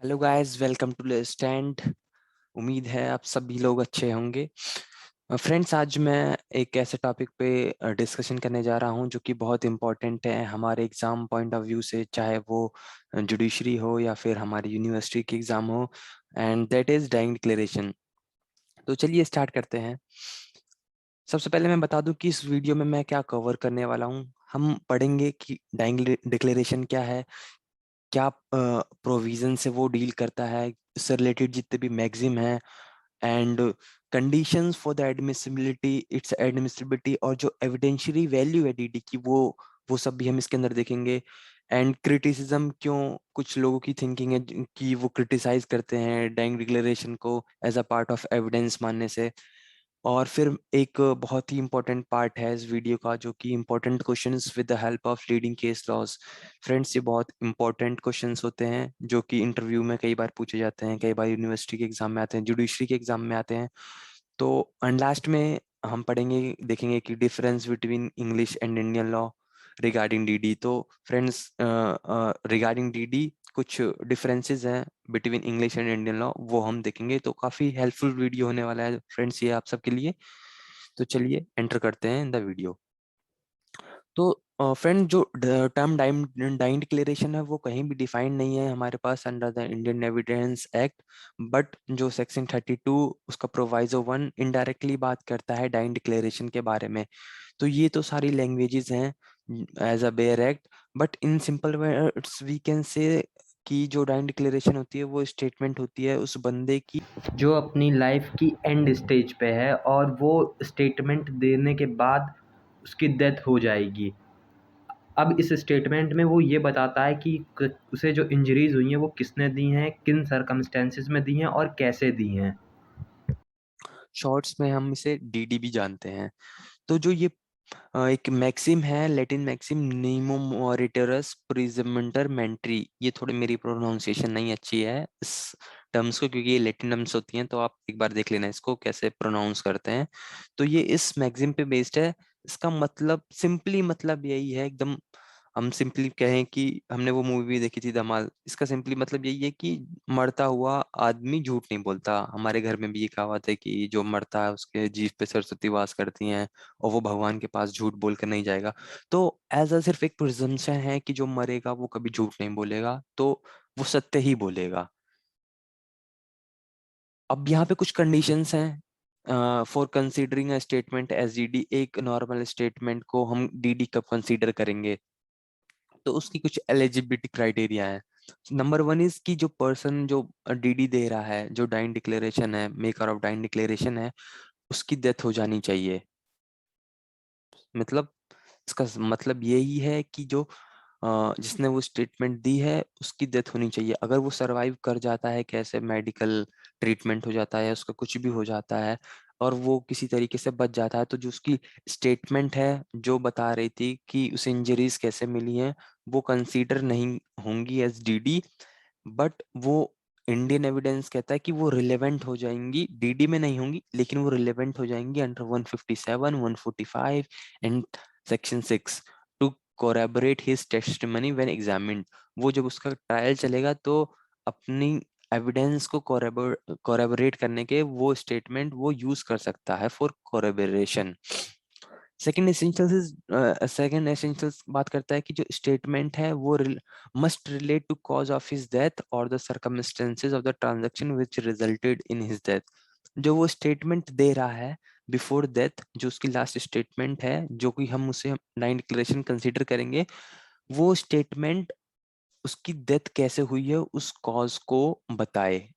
Hello guys, welcome to stand. उम्मीद है आप सभी लोग अच्छे होंगे। फ्रेंड्स, आज मैं एक ऐसे टॉपिक पे डिस्कशन करने जा रहा हूं जो कि बहुत इम्पोर्टेंट है हमारे एग्जाम पॉइंट ऑफ व्यू से, चाहे वो जुडिशरी हो या फिर हमारी यूनिवर्सिटी की एग्जाम हो। And that is dying declaration. तो चलिए स्टार्ट करते हैं। सबसे पहले मैं बता दूं कि इस वीडियो में मैं क्या कवर करने वाला हूं। हम पढ़ेंगे कि डाइंग डिक्लेरेशन क्या है, क्या प्रोविजन से वो डील करता है, इससे रिलेटेड जितने भी मैगजिम है, and conditions for the admissibility, it's admissibility, और जो एविडेंशियरी वैल्यू है डीडी की, वो सब भी हम इसके अंदर देखेंगे। एंड क्रिटिसिज्म, क्यों कुछ लोगों की थिंकिंग है कि वो क्रिटिसाइज करते हैं डाइंग डिक्लेरेशन को as a part of evidence मानने से। और फिर एक बहुत ही इंपॉर्टेंट पार्ट है इस वीडियो का, जो कि important questions with the help of leading case laws. Friends, ये बहुत इंपॉर्टेंट क्वेश्चंस होते हैं जो कि इंटरव्यू में कई बार पूछे जाते हैं, कई बार यूनिवर्सिटी के एग्जाम में आते हैं, जुडिशरी के एग्जाम में आते हैं। तो एंड लास्ट में हम पढ़ेंगे, देखेंगे कि difference between English and Indian law regarding DD. तो फ्रेंड्स, रिगार्डिंग डीडी कुछ डिफरेंसेस हैं between English and Indian law, वो हम देखेंगे। तो काफी हेल्पफुल वीडियो होने वाला है फ्रेंड्स ये आप सबके लिए। तो चलिए एंटर करते हैं इन द वीडियो। तो फ्रेंड, जो टर्म डाइंग डिक्लेरेशन है वो कहीं भी डिफाइंड नहीं है हमारे पास under the Indian evidence act. But जो सेक्शन 32 उसका प्रोवाइजो 1 इनडायरेक्टली बात करता है डाइंग डिक्लेरेशन के बारे में। तो ये तो सारी लैंग्वेजेस हैं as a bare act. But in simple words we can say कि जो डाइंग डिक्लेरेशन होती है वो स्टेटमेंट होती है उस बंदे की जो अपनी लाइफ की एंड स्टेज पे है, और वो स्टेटमेंट देने के बाद उसकी डेथ हो जाएगी। अब इस स्टेटमेंट में वो ये बताता है कि उसे जो इंजरीज हुई हैं वो किसने दी हैं, किन सरकमस्टेंसेस में दी हैं और कैसे दी हैं। शॉर्ट्स में हम इसे डीडी भी जानते हैं। तो जो ये एक मैक्सिम है, लैटिन मैक्सिम, नीमो मॉरिटरस प्रिजमेंटर मेंट्री, ये थोड़ी मेरी प्रोनाउंसिएशन नहीं अच्छी है इस टर्म्स को, क्योंकि ये लैटिन टर्म्स होती हैं, तो आप एक बार देख लेना इसको कैसे प्रोनाउंस करते हैं। तो ये इस मैक्सिम पे बेस्ड है। इसका मतलब सिंपली मतलब यही है एकदम। हम सिंपली कहें कि हमने वो मूवी भी देखी थी धमाल, इसका सिंपली मतलब यही है कि मरता हुआ आदमी झूठ नहीं बोलता। हमारे घर में भी ये कहावत है कि जो मरता है उसके जीभ पे सरस्वती वास करती हैं, और वो भगवान के पास झूठ बोल कर नहीं जाएगा। तो एज अ सिर्फ एक प्रिजम्पशन है कि जो मरेगा वो कभी झूठ नहीं बोलेगा, तो वो सत्य ही बोलेगा। अब यहाँ पे कुछ कंडीशंस हैं for considering a statement as DD. एक नॉर्मल स्टेटमेंट को हम डीडी कब कंसीडर करेंगे, तो उसकी कुछ एलिजिबिलिटी क्राइटेरिया है। नंबर वन इज कि जो पर्सन जो डीडी दे रहा है, जो डाइंग डिक्लेरेशन है, मेकर ऑफ डाइंग डिक्लेरेशन है, उसकी डेथ हो जानी चाहिए। मतलब इसका मतलब यही है कि जो जिसने वो स्टेटमेंट दी है उसकी डेथ होनी चाहिए। अगर वो सरवाइव कर जाता है, कैसे मेडिकल ट्रीटमेंट हो जाता है, उसका कुछ भी हो जाता है, और वो किसी तरीके से बच जाता है, तो जो उसकी स्टेटमेंट है जो बता रही थी कि उसे इंजरीज कैसे मिली हैं, वो कंसीडर नहीं होंगी एज डीडी। बट वो इंडियन एविडेंस कहता है कि वो रिलेवेंट हो जाएंगी, डीडी में नहीं होंगी लेकिन वो रिलेवेंट हो जाएंगी under 157, 145 and section 6 to corroborate his testimony when examined. वो जब उसका ट्रायल चलेगा तो अपनी एविडेंस को कोरैबोरेट करने के वो स्टेटमेंट वो यूज कर सकता है फॉर कोरैबोरेशन। सेकंड एसेंशियल्स बात करता है कि जो स्टेटमेंट है वो must relate to cause of his death और the circumstances of the transaction which resulted in his death. जो वो स्टेटमेंट दे रहा है बिफोर डेथ, जो उसकी लास्ट स्टेटमेंट है, जो कि हम उसे नाइन डिक्लेरेशन कंसीडर करेंगे, वो स्टेटमेंट उसकी डेथ कैसे हुई है उस कॉज को बताए,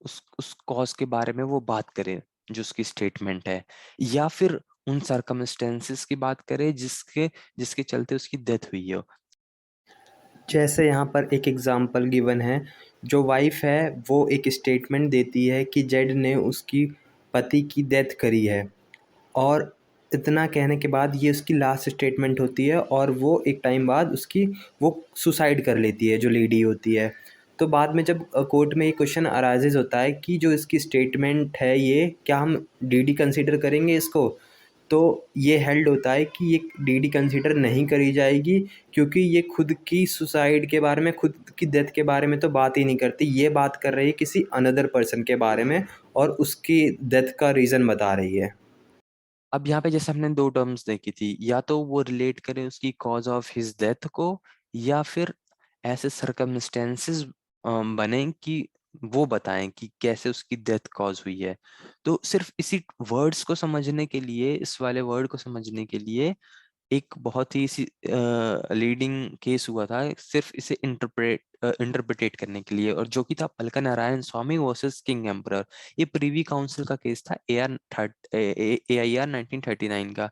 उस कॉज के बारे में वो बात करे जो उसकी स्टेटमेंट है, या फिर उन सरकमस्टेंसेस की बात करे जिसके जिसके चलते उसकी डेथ हुई हो। जैसे यहाँ पर एक एग्जांपल गिवन है। जो वाइफ है वो एक स्टेटमेंट देती है कि जेड ने उसकी पति की डेथ करी है, और इतना कहने के बाद ये उसकी लास्ट स्टेटमेंट होती है, और वो एक टाइम बाद उसकी वो सुसाइड कर लेती है जो लेडी होती है। तो बाद में जब कोर्ट में ये क्वेश्चन अराइजेज होता है कि जो इसकी स्टेटमेंट है ये क्या हम डीडी कंसीडर करेंगे इसको, तो ये हेल्ड होता है कि ये डीडी कंसीडर नहीं करी जाएगी, क्योंकि ये खुद की सुसाइड के बारे में, खुद की डेथ के बारे में तो बात ही नहीं करती, ये बात कर रही है किसी अनदर पर्सन के बारे में और उसकी डेथ का रीज़न बता रही है। अब यहाँ पे जैसे हमने दो टर्म्स देखी थी, या तो वो रिलेट करे उसकी कॉज ऑफ हिज डेथ को, या फिर ऐसे सरकमस्टेंसेस बने कि वो बताएं कि कैसे उसकी डेथ कॉज हुई है। तो सिर्फ इसी वर्ड्स को समझने के लिए, इस वाले वर्ड को समझने के लिए एक बहुत ही लीडिंग केस हुआ था सिर्फ इसे इंटरप्रेटेट करने के लिए, और जो कि था पलका नारायण स्वामी वर्सेस किंग एम्परर। ये प्रीवी काउंसिल का केस था, AIR 1939 का।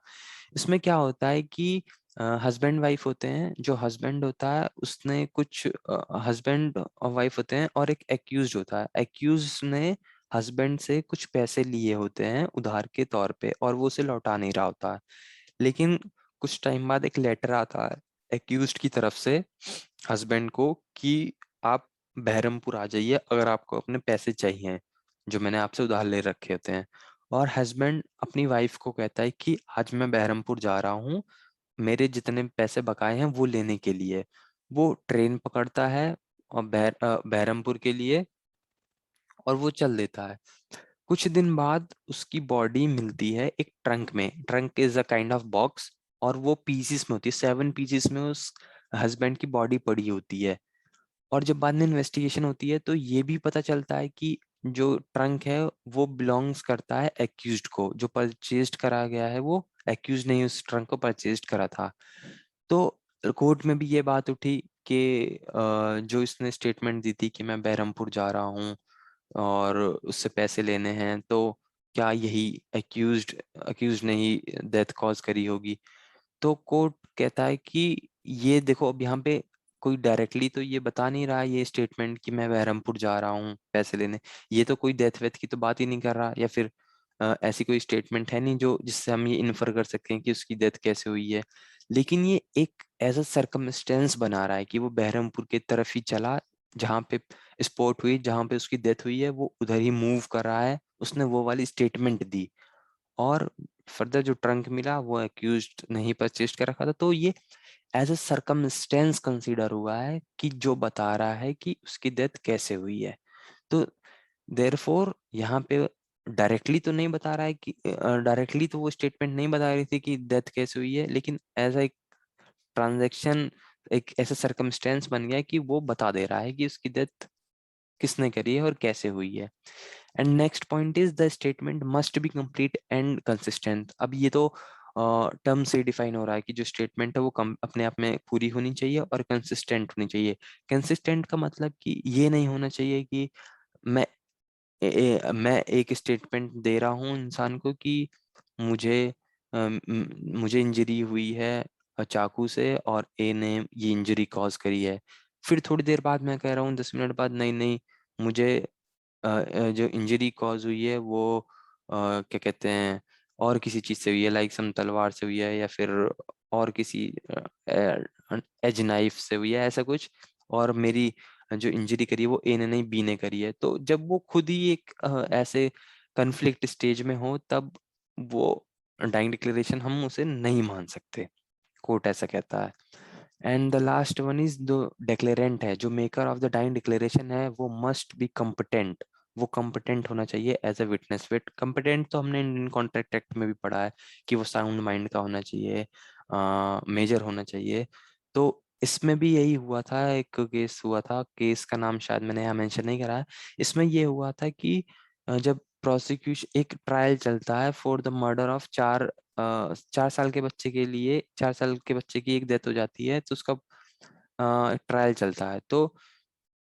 इसमें क्या होता है कि हस्बैंड वाइफ होते हैं, जो हस्बैंड होता है उसने कुछ, हस्बैंड और वाइफ होते हैं और एक एक्यूज होता है। एक्यूज ने हस्बैंड से कुछ पैसे लिए होते हैं उधार के तौर पे, और वो उसे लौटा नहीं रहा होता है। लेकिन कुछ टाइम बाद एक लेटर आता है एक्यूज्ड की तरफ से हस्बैंड को कि आप बहरमपुर आ जाइए अगर आपको अपने पैसे चाहिए जो मैंने आपसे उधार ले रखे होते हैं। और हस्बैंड अपनी वाइफ को कहता है कि आज मैं बहरमपुर जा रहा हूँ, मेरे जितने पैसे बकाए हैं वो लेने के लिए। वो ट्रेन पकड़ता है और बहरमपुर के लिए, और वो चल देता है। कुछ दिन बाद उसकी बॉडी मिलती है एक ट्रंक में। Trunk is a kind of box, और वो पीसीस में होती है, 7 पीसीस में उस हस्बैंड की बॉडी पड़ी होती है। और जब बाद में इन्वेस्टिगेशन होती है तो ये भी पता चलता है कि जो ट्रंक है वो बिलोंग्स करता है एक्यूज्ड को। जो परचेज्ड करा गया है वो एक्यूज ने ही उस ट्रंक को परचेज्ड करा था। तो कोर्ट में भी ये बात उठी कि जो इसने स्टेटमेंट दी थी कि मैं बहरमपुर जा रहा हूँ और उससे पैसे लेने हैं, तो क्या यही एक्यूज्ड एक्यूज ने ही डेथ कॉज करी होगी। तो कोर्ट कहता है कि ये देखो, अब यहाँ पे कोई डायरेक्टली तो ये बता नहीं रहा, ये स्टेटमेंट कि मैं बहरमपुर जा रहा हूँ पैसे लेने, ये तो कोई डेथ वेथ की तो बात ही नहीं कर रहा, या फिर ऐसी कोई स्टेटमेंट है नहीं जो जिससे हम ये इन्फर कर सकते हैं कि उसकी डेथ कैसे हुई है। लेकिन ये एक एज अ सरकमस्टेंस बना रहा है कि वो बहरमपुर की तरफ ही चला, जहाँ पे स्पॉट हुई, जहाँ पे उसकी डेथ हुई है वो उधर ही मूव कर रहा है, उसने वो वाली स्टेटमेंट दी। और फर्दर जो ट्रंक मिला वो एक्यूज्ड नहीं परचेज कर रखा था। तो ये एज अ सरकमस्टेंस कंसीडर हुआ है कि जो बता रहा है कि उसकी डेथ कैसे हुई है। तो देयरफॉर यहाँ पे डायरेक्टली तो नहीं बता रहा है कि, डायरेक्टली तो वो स्टेटमेंट नहीं बता रही थी कि डेथ कैसे हुई है, लेकिन एज एक ट्रांजैक्शन, एक ऐसा सरकमस्टेंस बन गया है कि वो बता दे रहा है कि उसकी डेथ किसने करी है और कैसे हुई है। And next point is the statement must be complete and consistent. अब ये तो टर्म से डिफाइन हो रहा है कि जो स्टेटमेंट है वो अपने आप में पूरी होनी चाहिए और कंसिस्टेंट होनी चाहिए। कंसिस्टेंट का मतलब कि ये नहीं होना चाहिए कि मैं मैं एक स्टेटमेंट दे रहा हूँ इंसान को कि मुझे मुझे इंजरी हुई है चाकू से, और ए ने ये इंजरी कॉज करी है। फिर थोड़ी देर बाद मैं कह रहा हूँ 10 मिनट बाद, नहीं नहीं, मुझे जो इंजरी कॉज हुई है वो क्या कहते हैं और किसी चीज से हुई है, लाइक सम तलवार से हुई है, या फिर और किसी एज नाइफ से हुई है, ऐसा कुछ। और मेरी जो इंजरी करी है वो ए ने नहीं बी ने करी है। तो जब वो खुद ही एक ऐसे कन्फ्लिक्ट स्टेज में हो, तब वो डाइंग डिक्लेरेशन हम उसे नहीं मान सकते, कोर्ट ऐसा कहता है। And the last one is the declarant है, जो maker of the dying declaration है वो मस्ट बी कम्पिटेंट। वो कम्पिटेंट होना चाहिए as a witness. Wit competent तो हमने इंडियन कॉन्ट्रैक्ट एक्ट में भी पढ़ा है कि वो साउंड माइंड का होना चाहिए, मेजर होना चाहिए। तो इसमें भी यही हुआ था, एक केस हुआ था, केस का नाम शायद मैंने यहाँ मेंशन नहीं करा है। इसमें ये हुआ था कि जब प्रोसिक्यूशन, एक ट्रायल चलता है फॉर द मर्डर ऑफ 4 साल के बच्चे के लिए, 4 साल के बच्चे की एक डेथ हो जाती है, तो उसका ट्रायल चलता है। तो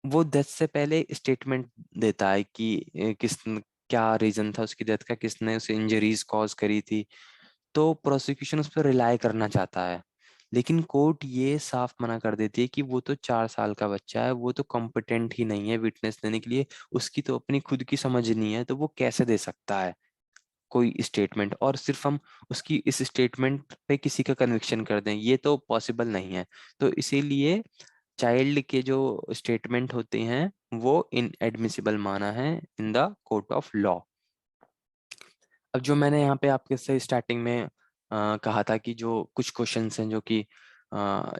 वो डेथ से पहले स्टेटमेंट देता है कि किस क्या रीजन था उसकी डेथ का, किसने उसे इंजरीज कॉज करी थी। तो प्रोसिक्यूशन उस पर रिलाई करना चाहता है, लेकिन कोर्ट ये साफ मना कर देती है कि वो तो 4 साल का बच्चा है, वो तो कॉम्पिटेंट ही नहीं है विटनेस देने के लिए, उसकी तो अपनी खुद की समझ नहीं है, तो वो कैसे दे सकता है कोई स्टेटमेंट, और सिर्फ हम उसकी इस स्टेटमेंट पे किसी का कन्विक्शन कर दें, ये तो पॉसिबल नहीं है। तो इसीलिए चाइल्ड के जो स्टेटमेंट होते हैं वो इनएडमिसिबल माना है in the court of law. अब जो मैंने यहाँ पे आपके से स्टार्टिंग में कहा था कि जो कुछ क्वेश्चंस हैं जो कि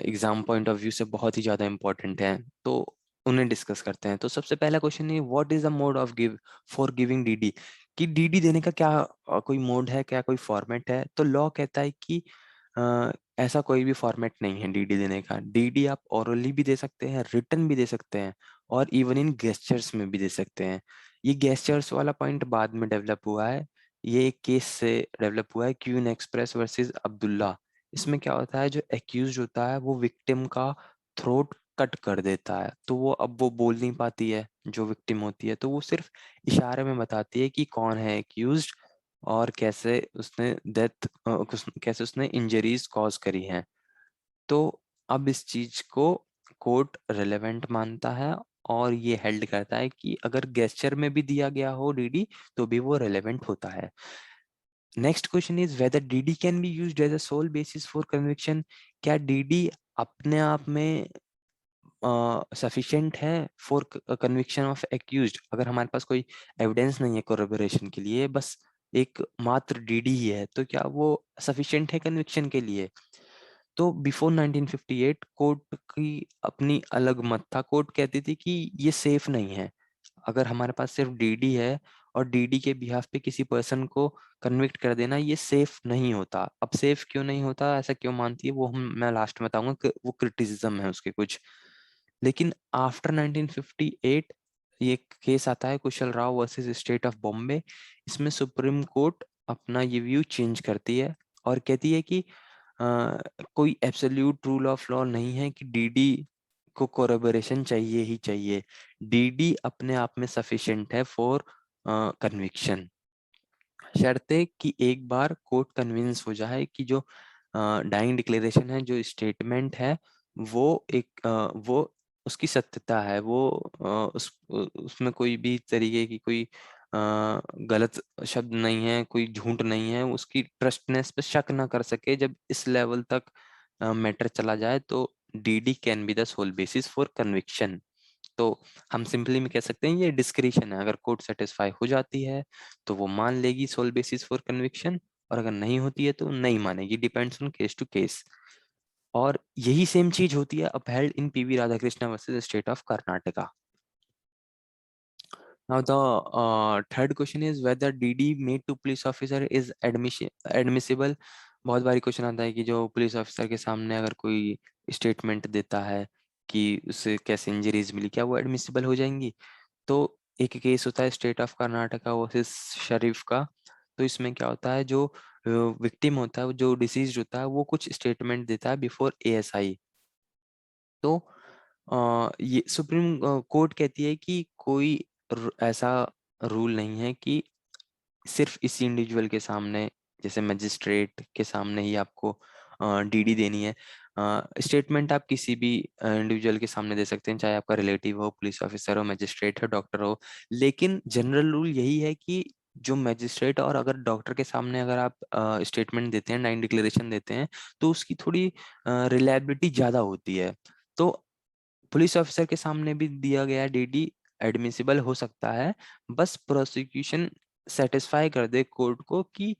एग्जाम पॉइंट ऑफ व्यू से बहुत ही ज़्यादा इंपॉर्टेंट हैं, तो उन्हें डिस्कस करते हैं। तो सबसे पहला क्वेश्चन है, what is the mode of give for giving DD, कि डीडी देने का क्या कोई मोड है, क्या कोई फॉर्मेट है? तो लॉ कहता है कि अ, ऐसा कोई भी फॉर्मेट नहीं है डीडी देने का। डीडी आप ओरली भी दे सकते हैं, रिटन भी दे सकते हैं, और इवन इन गेस्चर्स में भी दे सकते हैं। ये गेस्चर्स वाला पॉइंट बाद में डेवलप हुआ है, ये एक केस से डेवलप हुआ है, क्यून एक्सप्रेस वर्सेस अब्दुल्ला। इसमें क्या होता है, जो एक्यूज होता है वो विक्टिम का थ्रोट कट कर देता है, तो वो अब वो बोल नहीं पाती है जो विक्टिम होती है, तो वो सिर्फ इशारे में बताती है कि कौन है एक्यूज और कैसे उसने डेथ, कैसे उसने इंजरीज कॉज करी हैं। तो अब इस चीज को कोर्ट रिलेवेंट मानता है, और ये हेल्ड करता है कि अगर गेस्चर में भी दिया गया हो डीडी तो भी वो रिलेवेंट होता है। Next question is whether DD can be used as a sole basis for conviction. क्या डीडी अपने आप में सफिशिएंट है फॉर कन्विक्शन ऑफ एक्यूज्ड? अगर हमारे पास कोई एविडेंस नहीं है कोरबोरेशन के लिए, बस एक मात्र डीडी ही है, तो क्या वो सफिशिएंट है कन्विक्शन के लिए? तो बिफोर 1958 कोर्ट की अपनी अलग मत था। कोर्ट कहती थी कि ये सेफ नहीं है। अगर हमारे पास सिर्फ डीडी है और डीडी के बिहाफ पे किसी पर्सन को कन्विक्ट कर देना, ये सेफ नहीं होता। अब सेफ क्यों नहीं होता, ऐसा क्यों मानती है, वो हम मैं लास्ट में बताऊंगा कि वो क्रिटिसिज्म है उसके कुछ। लेकिन आफ्टर 1958 ये केस आता है Kushal Rao versus state of Bombay. इसमें सुप्रीम कोर्ट अपना ये व्यू चेंज करती है और कहती है कि कोई एब्सोल्यूट रूल ऑफ लॉ नहीं है कि डीडी को कोरबोरेशन चाहिए ही चाहिए। डीडी अपने आप में सफिशिएंट है फॉर कन्विक्शन, शर्ते कि एक बार कोर्ट कन्विंस हो जाए कि जो डाइंग डिक्लेरेशन है, जो स्टेटमेंट है, वो वो उसकी सत्यता है, वो उसमें कोई भी तरीके की कोई गलत शब्द नहीं है, कोई झूठ नहीं है, उसकी ट्रस्टनेस पे शक ना कर सके। जब इस लेवल तक मैटर चला जाए तो DD can be the sole basis for conviction. तो हम सिंपली में कह सकते हैं ये डिस्क्रिशन है, अगर कोर्ट सेटिस्फाई हो जाती है तो वो मान लेगी सोल बेसिस फॉर कन्विक्शन, और अगर नहीं होती है तो नहीं मानेगी, depends on case to case. और यही सेम चीज होती है upheld in PV Radhakrishna versus state of Karnataka. Now the third question is whether DD made to police officer is admissible। बहुत बारी क्वेश्चन आता है कि जो पुलिस ऑफिसर के सामने अगर कोई स्टेटमेंट देता है कि उसे कैसे इंजरीज मिली, क्या वो एडमिसिबल हो जाएंगी? तो एक केस होता है स्टेट ऑफ कर्नाटका वर्सेस शरीफ का। तो इसमें क्या होता है, जो विक्टिम होता है, जो डिसीज होता है, वो कुछ स्टेटमेंट देता है बिफोर एएसआई। तो ये सुप्रीम कोर्ट कहती है कि कोई ऐसा रूल नहीं है कि सिर्फ इसी इंडिविजुअल के सामने, जैसे मजिस्ट्रेट के सामने ही आपको डीडी देनी है। स्टेटमेंट आप किसी भी इंडिविजुअल के सामने दे सकते हैं, चाहे आपका रिलेटिव हो, पुलिस ऑफिसर हो, मजिस्ट्रेट हो, डॉक्टर हो। लेकिन जनरल रूल यही है कि जो मजिस्ट्रेट और अगर डॉक्टर के सामने अगर आप स्टेटमेंट देते हैं, नाइन डिक्लेरेशन देते हैं, तो उसकी थोड़ी रिलायबिलिटी ज्यादा होती है। तो पुलिस ऑफिसर के सामने भी दिया गया डीडी एडमिसिबल हो सकता है, बस प्रोसिक्यूशन सेटिस्फाई कर दे कोर्ट को कि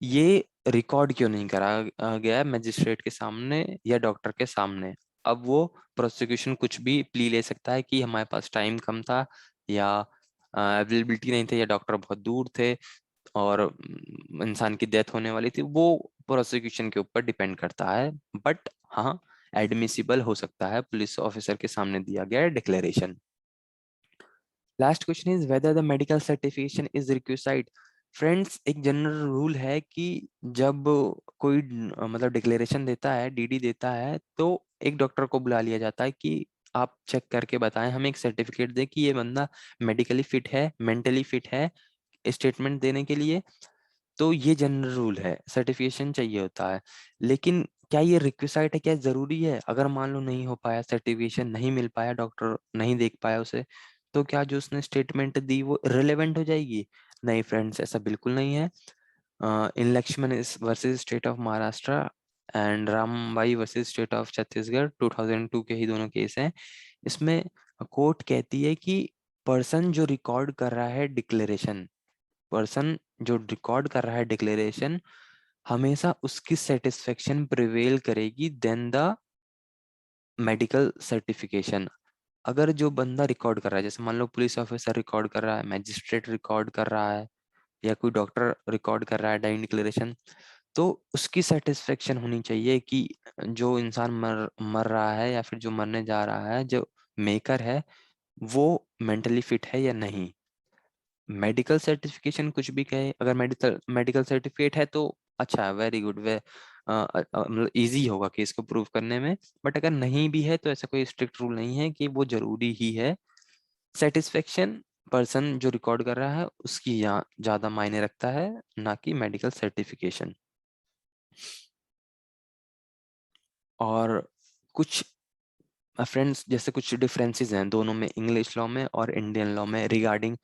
ये रिकॉर्ड क्यों नहीं करा गया मजिस्ट्रेट के सामने या डॉक्टर के सामने। अब वो प्रोसिक्यूशन कुछ भी प्ली ले सकता है कि हमारे पास टाइम कम था, या अवेलेबिलिटी नहीं थे, या डॉक्टर बहुत दूर थे, और इंसान की डेथ होने वाली थी। वो प्रोसिक्यूशन के ऊपर डिपेंड करता है, बट हाँ, एडमिसिबल हो सकता है पुलिस ऑफिसर के सामने दिया गया declaration. Last question is whether the medical certification is requisite. Friends, एक जनरल रूल है कि जब कोई मतलब डिक्लेरेशन देता है, डीडी देता है, तो एक डॉक्टर को बुला लिया जाता है कि आप चेक करके बताएं, हमें एक सर्टिफिकेट दे कि ये बंदा मेडिकली फिट है, मेंटली फिट है स्टेटमेंट देने के लिए। तो ये जनरल रूल है, सर्टिफिकेशन चाहिए होता है। लेकिन क्या ये रिक्विसाइट है, क्या जरूरी है? अगर मान लो नहीं हो पाया, सर्टिफिकेशन नहीं मिल पाया, डॉक्टर नहीं देख पाया उसे, तो क्या जो उसने स्टेटमेंट दी वो रिलेवेंट हो जाएगी? नहीं फ्रेंड्स, ऐसा बिल्कुल नहीं है। In Laxman versus state of Maharashtra and Rambai versus state of Chhattisgarh 2002 के ही दोनों केस हैं। इसमें कोर्ट कहती है कि पर्सन जो रिकॉर्ड कर रहा है डिक्लेरेशन, पर्सन जो रिकॉर्ड कर रहा है डिक्लेरेशन, हमेशा उसकी सेटिस्फेक्शन प्रिवेल करेगी देन द मेडिकल सर्टिफिकेशन। अगर जो बंदा रिकॉर्ड कर रहा है, जैसे मान लो पुलिस ऑफिसर रिकॉर्ड कर रहा है, मैजिस्ट्रेट रिकॉर्ड कर रहा है, या कोई डॉक्टर रिकॉर्ड कर रहा है डाइंग डिक्लेरेशन, तो उसकी सेटिस्फेक्शन होनी चाहिए कि जो इंसान मर मर रहा है या फिर जो मरने जा रहा है, जो मेकर है, वो मेंटली फिट है या नहीं। मेडिकल सर्टिफिकेशन कुछ भी कहे, अगर मेडिकल मेडिकल सर्टिफिकेट है तो अच्छा, वेरी गुड, वे मतलब इजी होगा केस को प्रूव करने में। बट अगर नहीं भी है तो ऐसा कोई स्ट्रिक्ट रूल नहीं है कि वो जरूरी ही है। सेटिस्फेक्शन पर्सन जो रिकॉर्ड कर रहा है उसकी यहाँ ज्यादा मायने रखता है, ना कि मेडिकल सर्टिफिकेशन। और कुछ फ्रेंड्स, जैसे कुछ डिफरेंसेस हैं दोनों में, इंग्लिश लॉ में और इंडियन लॉ में, रिगार्डिंग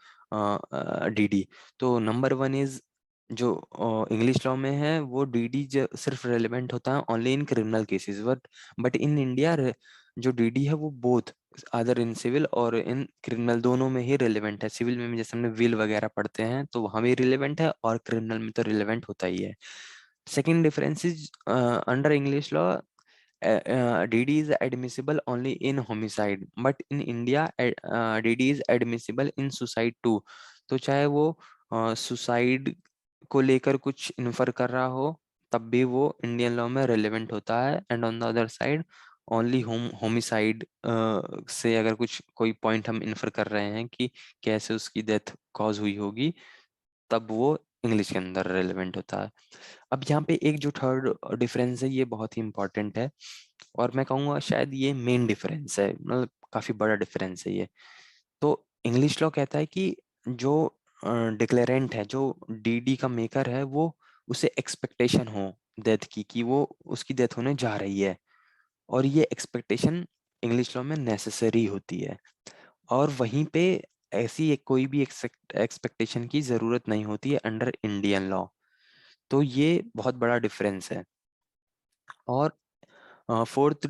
डीडी। तो नंबर वन इज, जो इंग्लिश लॉ में है वो डीडी सिर्फ रेलेवेंट होता है only in criminal cases, but in India जो डीडी है वो बोथ अदर इन सिविल और इन क्रिमिनल दोनों में ही रिलेवेंट है। सिविल में जैसे हमने विल वगैरह पढ़ते हैं तो वहाँ भी रिलेवेंट है, और क्रिमिनल में तो रिलेवेंट होता ही है। Second difference is, under English law DD is admissible only in homicide, but in India DD is admissible in suicide too। तो चाहे वो सुसाइड को लेकर कुछ इन्फर कर रहा हो तब भी वो इंडियन लॉ में रेलेवेंट होता है। And on the other side only homicide से अगर कुछ कोई पॉइंट हम इन्फर कर रहे हैं कि कैसे उसकी डेथ कॉज हुई होगी, तब वो इंग्लिश के अंदर रेलेवेंट होता है। अब यहाँ पे एक जो थर्ड डिफरेंस है ये बहुत ही इंपॉर्टेंट है, और मैं कहूँगा शायद ये मेन डिफरेंस है, मतलब काफी बड़ा डिफरेंस है ये। तो इंग्लिश लॉ कहता है कि जो डिक्लेरेंट है, जो डीडी का मेकर है, वो उसे एक्सपेक्टेशन हो डेथ की, कि वो उसकी डेथ होने जा रही है, और ये एक्सपेक्टेशन इंग्लिश लॉ में नेसेसरी होती है। और वहीं पे ऐसी कोई भी एक्सपेक्टेशन की जरूरत नहीं होती है अंडर इंडियन लॉ। तो ये बहुत बड़ा डिफरेंस है। और fourth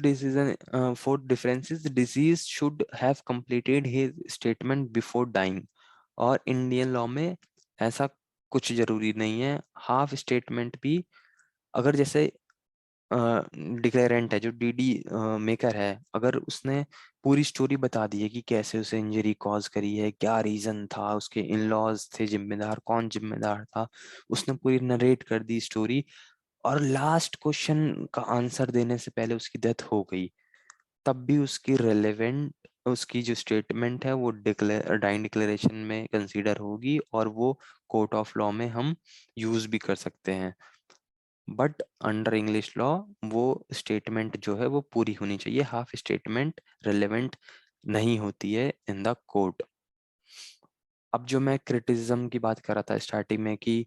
difference is deceased should have completed his statement before dying. और इंडियन लॉ में ऐसा कुछ जरूरी नहीं है। हाफ स्टेटमेंट भी, अगर जैसे डिक्लेरेंट है जो डीडी मेकर है, अगर उसने पूरी स्टोरी बता दी है कि कैसे उसे इंजरी कॉज करी है, क्या रीजन था, उसके इन लॉज थे जिम्मेदार, कौन जिम्मेदार था, उसने पूरी नरेट कर दी स्टोरी, और लास्ट क्वेश्चन का आंसर देने से पहले उसकी डेथ हो गई, तब भी उसकी रेलेवेंट, उसकी जो स्टेटमेंट है वो डाइंग डिक्लेरेशन में कंसीडर होगी, और वो कोर्ट ऑफ लॉ में हम यूज भी कर सकते हैं। बट अंडर इंग्लिश लॉ वो स्टेटमेंट जो है वो पूरी होनी चाहिए, हाफ स्टेटमेंट रेलेवेंट नहीं होती है इन द कोर्ट। अब जो मैं क्रिटिसिज्म की बात कर रहा था स्टार्टिंग में कि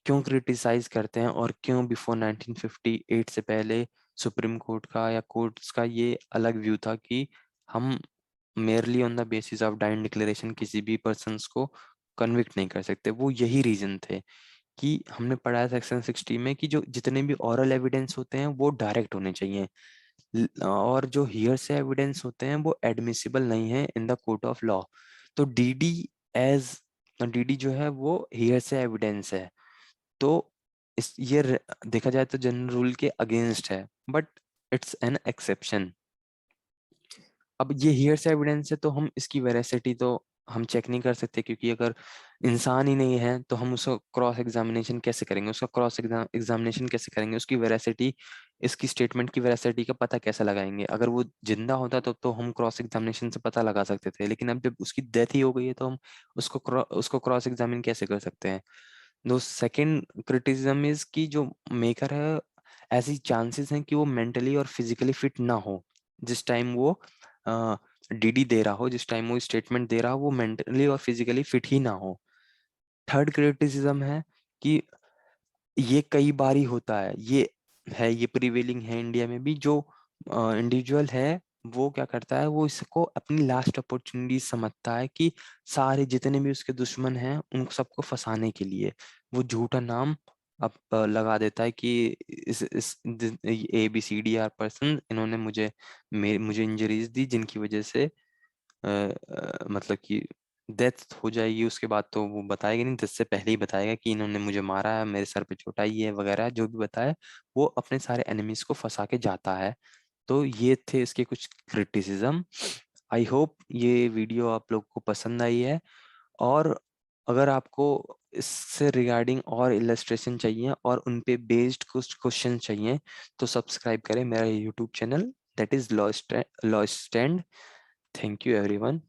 क्यों क्रिटिसाइज करते हैं, और क्यों बिफोर 1958 से पहले सुप्रीम कोर्ट का या कोर्ट्स का ये अलग व्यू था कि हम merely on the basis of dying declaration किसी भी पर्सन्स को कन्विक्ट नहीं कर सकते। वो यही रीजन थे कि हमने पढ़ा है सेक्शन 60 में कि जो जितने भी ऑरल एविडेंस होते हैं वो डायरेक्ट होने चाहिए, और जो हियर से एविडेंस होते हैं वो एडमिसिबल नहीं है in the court of law. तो डीडी एज डीडी जो है वो हियर से एविडेंस है, तो देखा जाए तो जनरल रूल के अगेंस्ट है, बट इट्स एन एक्सेप्शन। अब ये हियर्स एविडेंस है तो हम इसकी वेरासिटी तो हम चेक नहीं कर सकते, क्योंकि अगर इंसान ही नहीं है तो हम उसको क्रॉस एग्जामिनेशन कैसे करेंगे, उसका क्रॉस एग्जामिनेशन कैसे करेंगे, उसकी वेरासिटी, इसकी स्टेटमेंट की वेरासिटी का पता कैसे लगाएंगे। अगर वो जिंदा होता तो हम क्रॉस एग्जामिनेशन से पता लगा सकते थे, लेकिन अब जब उसकी डेथ ही हो गई है तो हम उसको क्रॉस एग्जामिन कैसे कर सकते हैं। दो सेकेंड क्रिटिसिज्म इज कि जो मेकर है, ऐसी चांसेस हैं कि वो मेंटली और फिजिकली फिट ना हो जिस टाइम वो डीडी दे रहा हो, जिस टाइम वो स्टेटमेंट दे रहा हो वो मेंटली और फिजिकली फिट ही ना हो। थर्ड क्रिटिसिज्म है कि ये कई बार ही होता है, ये प्रिवेलिंग है इंडिया में भी, जो इंडिविजुअल है वो क्या करता है, वो इसको अपनी लास्ट अपॉर्चुनिटी समझता है कि सारे जितने भी उसके दुश्मन हैं उन सबको फंसाने के लिए वो झूठा नाम अब लगा देता है कि इस ABCD पर्सन, इन्होंने मुझे इंजरीज दी जिनकी वजह से मतलब कि डेथ हो जाएगी उसके बाद तो वो बताएगा नहीं, डेथ से पहले ही बताएगा कि इन्होंने मुझे मारा है, मेरे सर पे चोट आई है वगैरह, जो भी बताए वो अपने सारे एनिमीज को फंसा के जाता है। तो ये थे इसके कुछ क्रिटिसिज्म। आई होप ये वीडियो आप लोग को पसंद आई है, और अगर आपको इससे रिगार्डिंग और इलस्ट्रेशन चाहिए और उन पे बेस्ड कुछ क्वेश्चन चाहिए तो सब्सक्राइब करें मेरा YouTube channel, that is lost lost stand. Thank you everyone.